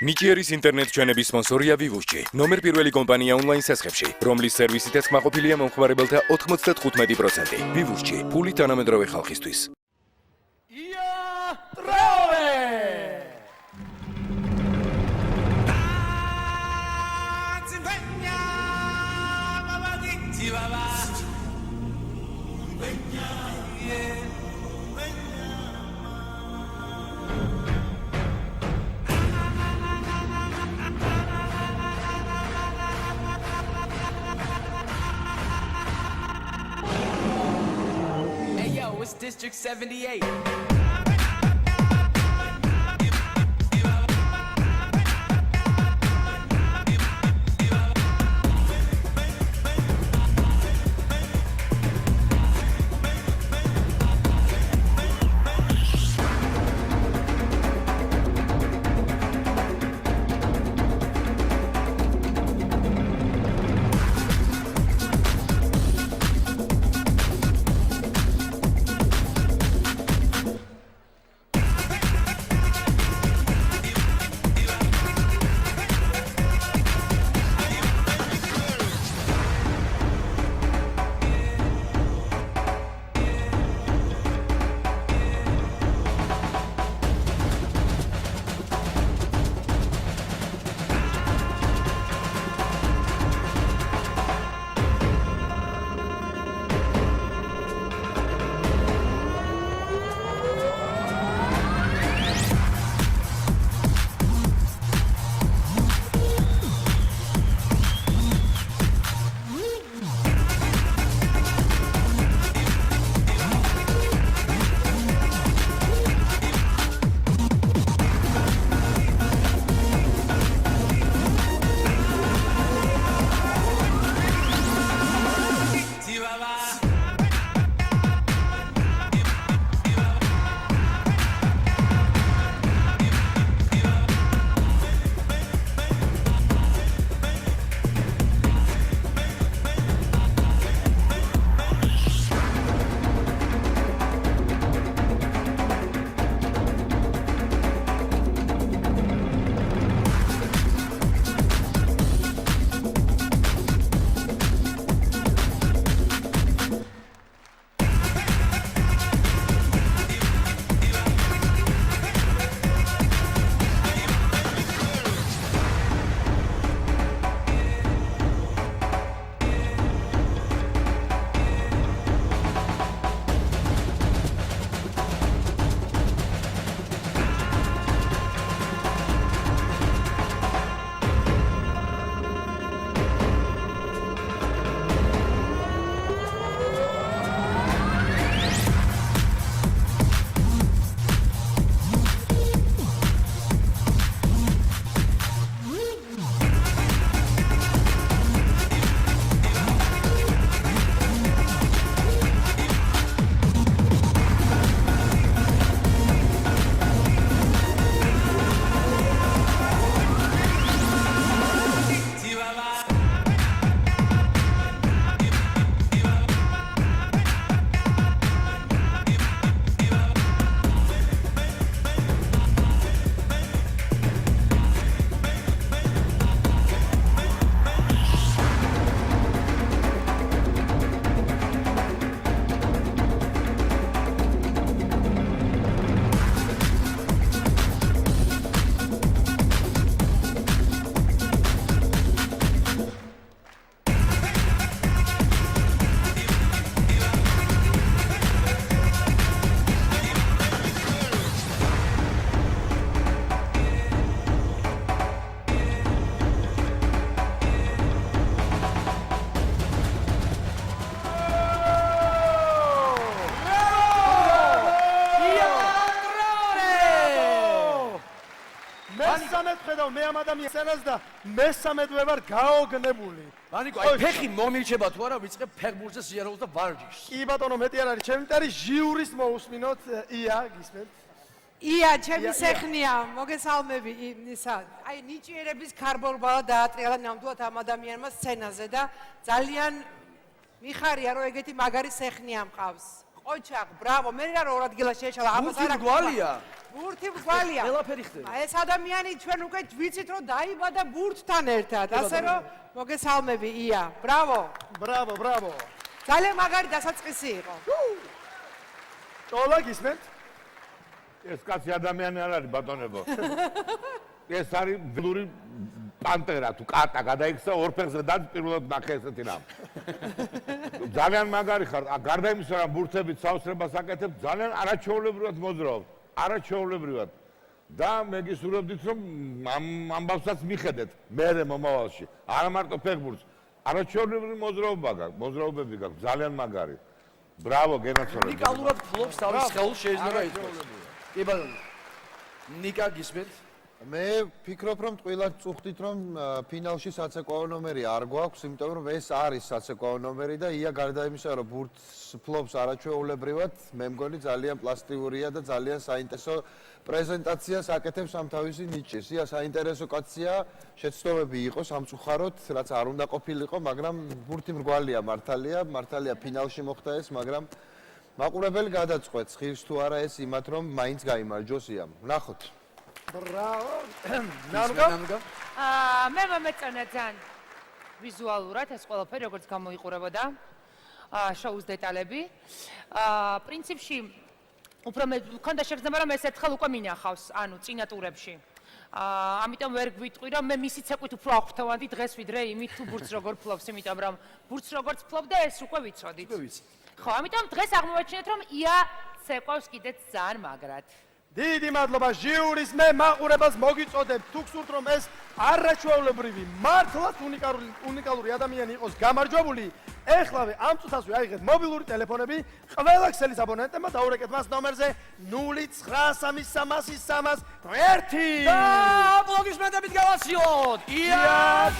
ნიჭიერის ინტერნეტ ჩვენების სპონსორია ვივუსჯი, ნომერ პირველი კომპანია ონლაინ სასხებში, რომლის სერვისითაც კმაყოფილია მომხმარებელთა 95%. ვივუსჯი, ფული თანამედროვე ხალხისთვის. It's District 78. მე ამ ადამიანს და მესამედვე ვარ გაოგნებული. მანიკო, აი ფეხი მომირჩება თუ არა, ვიწყებ ფეხბურთზე სიარულს და ვარჯიშს. კი ბატონო, მეტი არ არის, ჩემი მტერი ჟიურის მოусმინოთ. ია, გისმენთ? ია, ჩემი სეხნია, მოგესალმები ისა. აი ნიჭიერების ქარბორბალა დაატრიალა ნამდვილად ამ ადამიანმა სცენაზე და ძალიან მიხარია, რომ ეგეთი მაგარი სეხნია მყავს. ყოჩაღ, ბრავო, მე რა რო ადგილას შეეშალა, ამას ბურთი მრგვალია? ბურთი მრგვალია. ყველაფერი ხდება. ეს ადამიანი ჩვენ უკვე ვიცით რომ დაიბადა ბურთთან ერთად, ასე რომ მოგესალმები ია. ბრავო. Bravo, bravo. ძალიან მაგარი დასაწყისი იყო. ჭოლა გისმენთ? ეს კაცი ადამიანი არ არის ბატონებო. ეს არის ველური პანტერა თუ კატა გადაიქცა ორ ფეხზე და პირველად ნახე ესეთი რამ. ძალიან მაგარი ხარ. გარდა იმისა, რომ ბურთებით საოცრებას აკეთებ, ძალიან არაჩვეულებრივად მოძრაობ. არაჩვეულებრივად. და მე გისურვებდით, რომ ამ ამბავსაც მიხედეთ მერე მომავალში. არა მარტო ფეხბურთს, არაჩვეულებრივი მოძრაობები გაქვს, ძალიან მაგარი. ბრავო, გენაცვალე. უნიკალურად ფლობს თავის ხელს შეიძლება ითქვას. კი ბატონო. ნიკა გისმენთ? მე ფიქრობ რომ ტყუილად წუხდით რომ ფინალში საცეკვაო ნომერი არ გვაქვს, იმიტომ რომ ეს არის საცეკვაო ნომერი და ია გარდა იმისა რომ ბურთს ფლობს არაჩვეულებრივად, მე მგონი ძალიან პლასტიურია და ძალიან საინტერესო პრეზენტაციას აკეთებს ამ თავისი ნიჭის. ია საინტერესო კაცია, შეცდომები იყო სამწუხაროდ, რაც არ უნდა ყოფილიყო, მაგრამ ბურთი მრგვალია მართალია ფინალში მოხდა ეს, მაგრამ მაყურებელი გადაწყვეტს ხირს თუ არა ეს იმათ რომ მაინც გაიმარჯვოს იამ. ნახოთ. Bravo. Ნამგა? მე მომეწონა ძალიან ვიზუალურად ეს ყველაფერი როგორც გამოიყურებოდა შოუს დეტალები. პრინციპში უფრო მე მქონდა შეგრძნება რომ ეს ერთხელ უკვე მინახავს, ანუ წინა ტურებში. ამიტომ ვერ გვიტყვი რომ მე მისი ცეკვით უფრო აღვთოვანდი დღეს ვიდრე იმით თუ ბურთს როგორ ფლობს, იმიტომ რომ ბურთს როგორც ფლობდა ეს უკვე ვიცოდით. ხო, ამიტომ დღეს აღმოვაჩინეთ რომ ია ცეკვავს კიდეც ძალიან მაგრად. დიდი მადლობა ჟიურის მე მაყურებელს მოგიწოდებ თუ გსურთ რომ ეს არაჩვეულებრივი მართლაც უნიკალური ადამიანი იყოს გამარჯვებული ეხლავე ამ წუთასვე აიღეთ მობილური ტელეფონები ყველა ქსელის აბონენტებმა დაურეკეთ მას ნომერზე 093330301 და ბლოგის მედებით გავასიოთ. ია